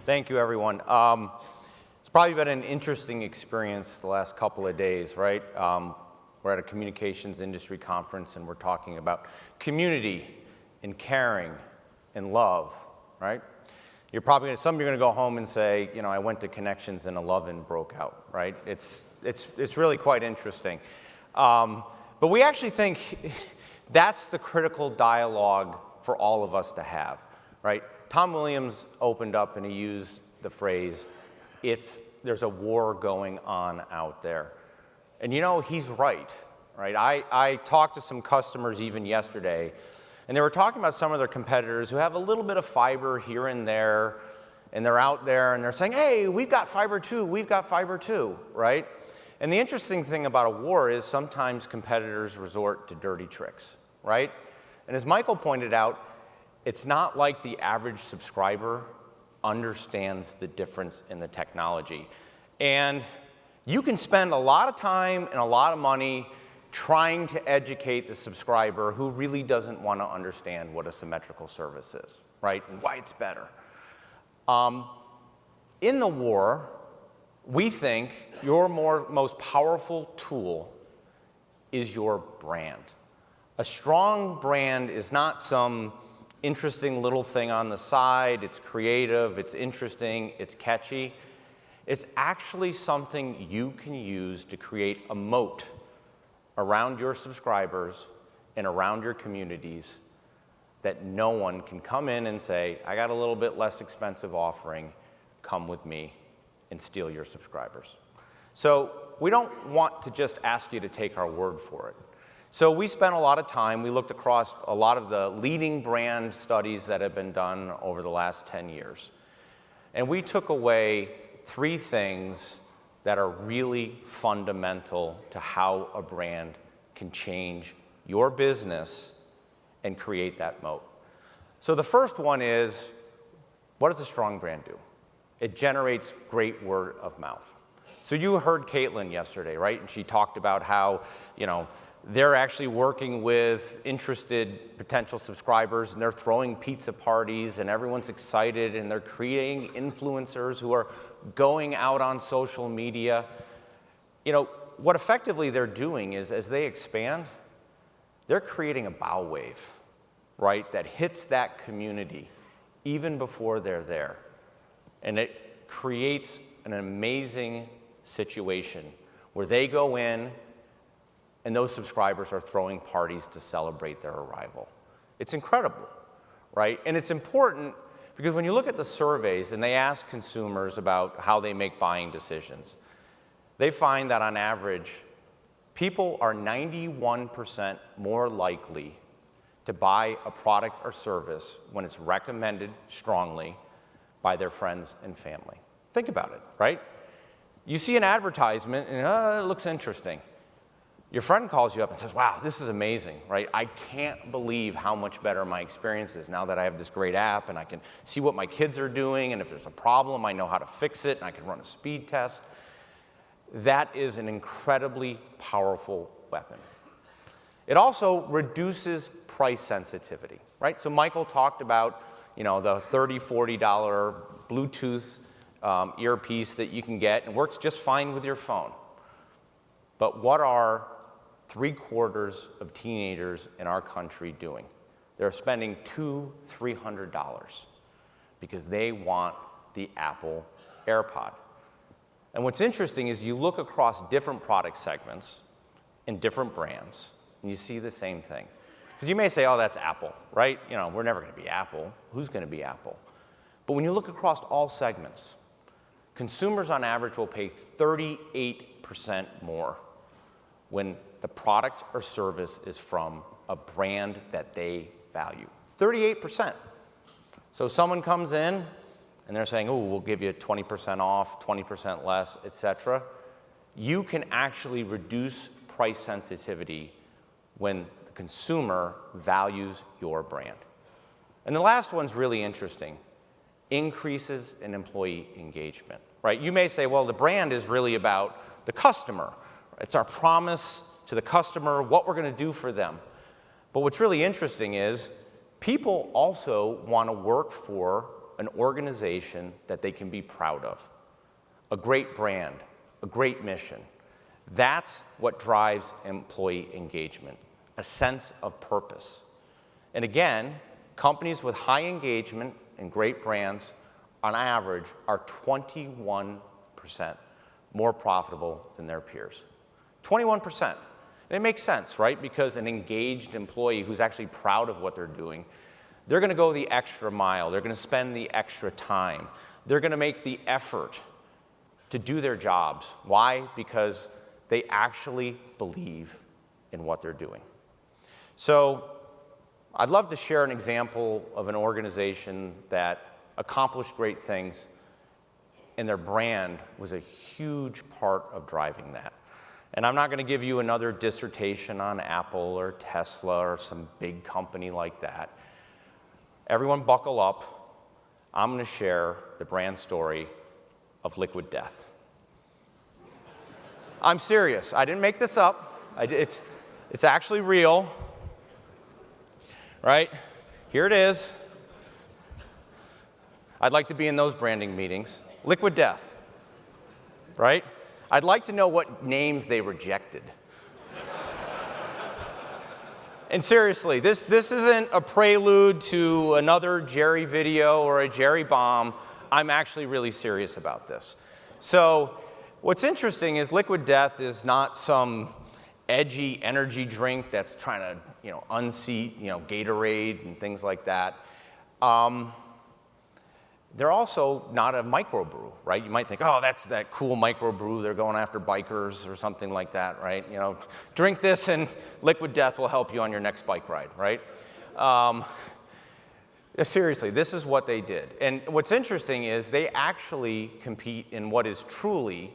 Thank you, everyone. It's probably been an interesting experience the last couple of days, right? We're at a communications industry conference and we're talking about community and caring and love, right? You're probably some of you are going to go home and say, you know, I went to Connections and a lovin' broke out, right? It's really quite interesting. But we actually think that's the critical dialogue for all of us to have, right? Tom Williams opened up and he used the phrase, there's a war going on out there. And you know, he's right? I talked to some customers even yesterday, and they were talking about some of their competitors who have a little bit of fiber here and there, and they're out there and they're saying, hey, we've got fiber too, right? And the interesting thing about a war is sometimes competitors resort to dirty tricks, right? And as Michael pointed out, it's not like the average subscriber understands the difference in the technology. And you can spend a lot of time and a lot of money trying to educate the subscriber who really doesn't want to understand what a symmetrical service is, right? And why it's better. In the war, we think your most powerful tool is your brand. A strong brand is not some interesting little thing on the side. It's creative, it's interesting, it's catchy. It's actually something you can use to create a moat around your subscribers and around your communities that no one can come in and say, I got a little bit less expensive offering, come with me and steal your subscribers. So we don't want to just ask you to take our word for it. So we spent a lot of time, we looked across a lot of the leading brand studies that have been done over the last 10 years. And we took away 3 things that are really fundamental to how a brand can change your business and create that moat. So the first one is, what does a strong brand do? It generates great word of mouth. So you heard Caitlin yesterday, right? And she talked about how, you know, they're actually working with interested potential subscribers and they're throwing pizza parties and everyone's excited and they're creating influencers who are going out on social media. You know, what effectively they're doing is as they expand, they're creating a bow wave, right, that hits that community even before they're there. And it creates an amazing situation where they go in and those subscribers are throwing parties to celebrate their arrival. It's incredible, right? And it's important because when you look at the surveys and they ask consumers about how they make buying decisions, they find that on average, people are 91% more likely to buy a product or service when it's recommended strongly by their friends and family. Think about it, right? You see an advertisement and it looks interesting. Your friend calls you up and says, wow, this is amazing, right? I can't believe how much better my experience is now that I have this great app and I can see what my kids are doing, and if there's a problem, I know how to fix it and I can run a speed test. That is an incredibly powerful weapon. It also reduces price sensitivity, right? So Michael talked about, you know, the $30, $40 Bluetooth earpiece that you can get and works just fine with your phone. But what are 3/4 of teenagers in our country doing? They're spending $200, $300 because they want the Apple AirPod. And what's interesting is you look across different product segments and different brands, and you see the same thing. Because you may say, oh, that's Apple, right? You know, we're never going to be Apple. Who's going to be Apple? But when you look across all segments, consumers on average will pay 38% more when the product or service is from a brand that they value. 38%. So someone comes in and they're saying, oh, we'll give you 20% off, 20% less, et cetera. You can actually reduce price sensitivity when the consumer values your brand. And the last one's really interesting. Increases in employee engagement, right? You may say, well, the brand is really about the customer. It's our promise to the customer, what we're going to do for them. But what's really interesting is people also want to work for an organization that they can be proud of, a great brand, a great mission. That's what drives employee engagement, a sense of purpose. And again, companies with high engagement and great brands, on average, are 21% more profitable than their peers. 21%. And it makes sense, right? Because an engaged employee who's actually proud of what they're doing, they're going to go the extra mile. They're going to spend the extra time. They're going to make the effort to do their jobs. Why? Because they actually believe in what they're doing. So I'd love to share an example of an organization that accomplished great things, and their brand was a huge part of driving that. And I'm not going to give you another dissertation on Apple or Tesla or some big company like that. Everyone buckle up. I'm going to share the brand story of Liquid Death. I'm serious. I didn't make this up. It's actually real. Right? Here it is. I'd like to be in those branding meetings. Liquid Death. Right? I'd like to know what names they rejected. And seriously, this isn't a prelude to another Jerry video or a Jerry bomb. I'm actually really serious about this. So what's interesting is Liquid Death is not some edgy energy drink that's trying to, unseat, Gatorade and things like that. They're also not a microbrew, right? You might think, oh, that's that cool microbrew. They're going after bikers or something like that, right? Drink this and Liquid Death will help you on your next bike ride, right? Seriously, this is what they did. And what's interesting is they actually compete in what is truly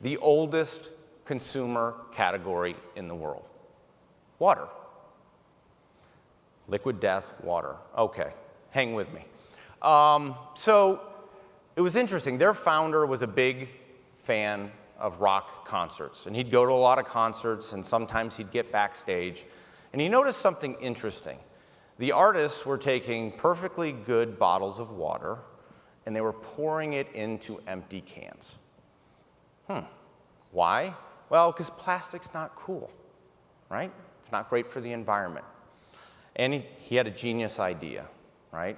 the oldest consumer category in the world. Water. Liquid Death, water. Okay, hang with me. So it was interesting. Their founder was a big fan of rock concerts, and he'd go to a lot of concerts, and sometimes he'd get backstage, and he noticed something interesting. The artists were taking perfectly good bottles of water, and they were pouring it into empty cans. Why? Well, because plastic's not cool, right? It's not great for the environment. And he had a genius idea, right?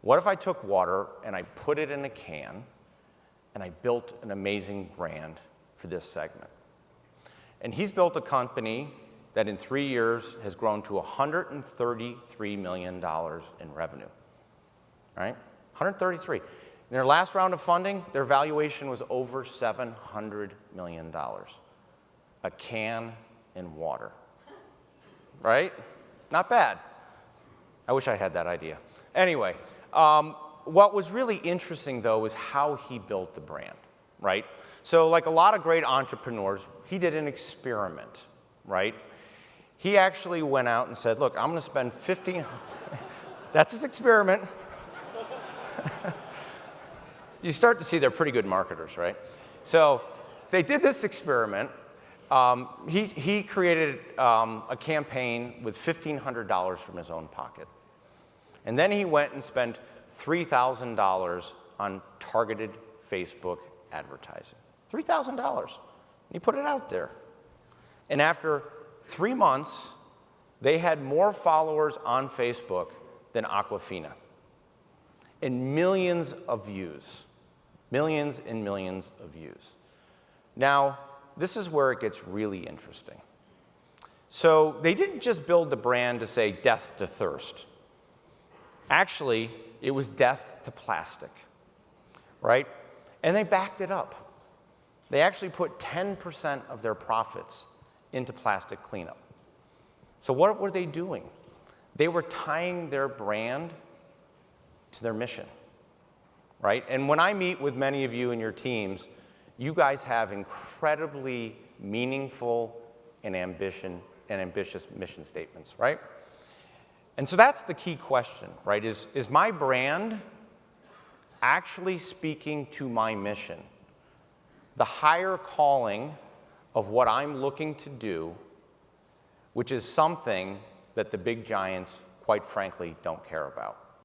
What if I took water and I put it in a can and I built an amazing brand for this segment? And he's built a company that in 3 years has grown to $133 million in revenue, right? 133. In their last round of funding, their valuation was over $700 million. A can and water, right? Not bad. I wish I had that idea. Anyway, what was really interesting, though, is how he built the brand, right? So like a lot of great entrepreneurs, he did an experiment, right? He actually went out and said, look, I'm going to spend that's his experiment. You start to see they're pretty good marketers, right? So they did this experiment. He created a campaign with $1,500 from his own pocket. And then he went and spent $3,000 on targeted Facebook advertising. $3,000. He put it out there. And after 3 months, they had more followers on Facebook than Aquafina. And millions of views. Millions and millions of views. Now, this is where it gets really interesting. So they didn't just build the brand to say death to thirst. Actually, it was death to plastic, right? And they backed it up. They actually put 10% of their profits into plastic cleanup. So what were they doing? They were tying their brand to their mission, right? And when I meet with many of you and your teams, you guys have incredibly meaningful and ambitious mission statements, right? And so that's the key question, right? Is my brand actually speaking to my mission? The higher calling of what I'm looking to do, which is something that the big giants, quite frankly, don't care about.